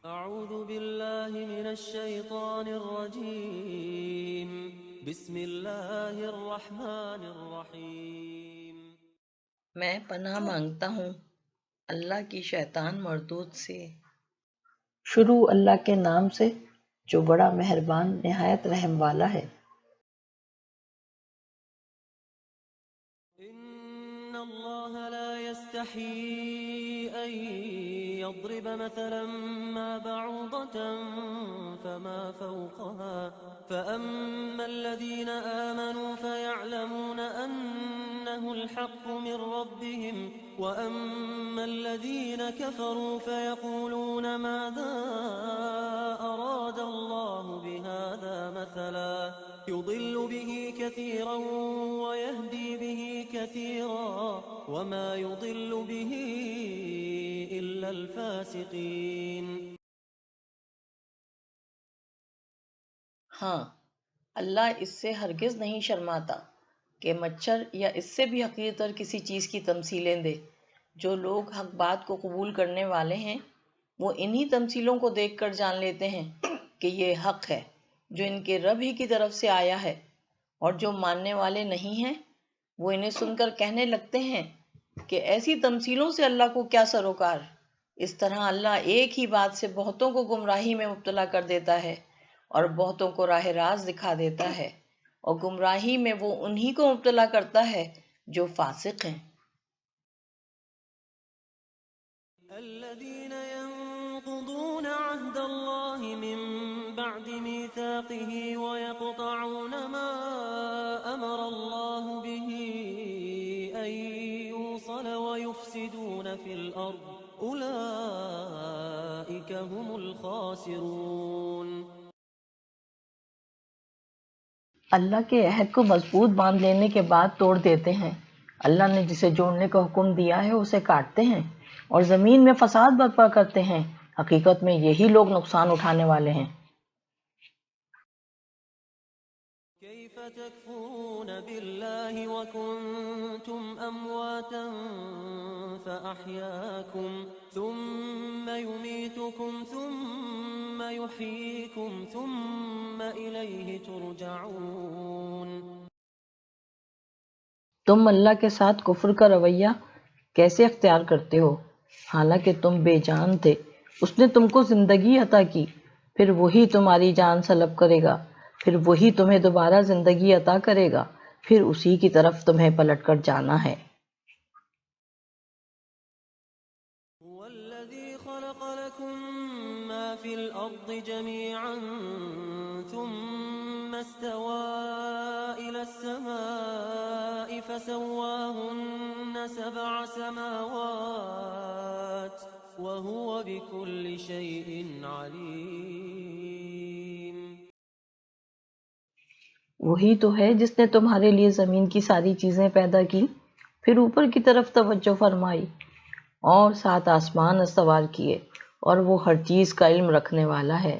أعوذ بالله من الشيطان الرجيم بسم الله الرحمن الرحيم میں پناہ مانگتا ہوں اللہ کی شیطان مردود سے۔ شروع اللہ کے نام سے جو بڑا مہربان نہایت رحم والا ہے۔ إن الله لا يستحيي أن يضرب مثلا ما بعوضة فما فوقها فأما الذين آمنوا فيعلمون أنه الحق من ربهم وأما الذين كفروا فيقولون ماذا أراد الله بهذا مثلا يضل به كثيرا ويهدي به كثيرا وما يضل به إلا الفاسقين۔ ہاں، اللہ اس سے ہرگز نہیں شرماتا کہ مچھر یا اس سے بھی حقیرتر کسی چیز کی تمثیلیں دے۔ جو لوگ حق بات کو قبول کرنے والے ہیں وہ انہی تمثیلوں کو دیکھ کر جان لیتے ہیں کہ یہ حق ہے جو ان کے رب ہی کی طرف سے آیا ہے، اور جو ماننے والے نہیں ہیں وہ انہیں سن کر کہنے لگتے ہیں کہ ایسی تمثیلوں سے اللہ کو کیا سروکار۔ اس طرح اللہ ایک ہی بات سے بہتوں کو گمراہی میں مبتلا کر دیتا ہے اور بہتوں کو راہ راست دکھا دیتا ہے، اور گمراہی میں وہ انہی کو مبتلا کرتا ہے جو فاسق ہیں۔ الذين ينقضون عهد الله من بعد ميثاقه ويقطعون ما أمر الله به أن يوصل ويفسدون في الأرض أولئك هم الخاسرون۔ اللہ کے عہد کو مضبوط باندھ لینے کے بعد توڑ دیتے ہیں۔ اللہ نے جسے جوڑنے کا حکم دیا ہے اسے کاٹتے ہیں اور زمین میں فساد برپا کرتے ہیں۔ حقیقت میں یہی لوگ نقصان اٹھانے والے ہیں۔ كيف تكفرون بالله وكنتم أمواتا فأحياكم ثم يميتكم ثم يحييكم ثم إليه ترجعون۔ تم اللہ کے ساتھ کفر کا رویہ کیسے اختیار کرتے ہو حالانکہ تم بے جان تھے؟ اس نے تم کو زندگی عطا کی، پھر وہی تمہاری جان سلب کرے گا، پھر وہی تمہیں دوبارہ زندگی عطا کرے گا، پھر اسی کی طرف تمہیں پلٹ کر جانا ہے۔ هو الذي خلق لكم ما في الأرض جميعا ثم استوى إلى السماء فسواهن 7 سماوات وهو بكل شيء عليم۔ وہی تو ہے جس نے تمہارے لیے زمین کی ساری چیزیں پیدا کی، پھر اوپر کی طرف توجہ فرمائی اور 7 آسمان استوار کیے، اور وہ ہر چیز کا علم رکھنے والا ہے۔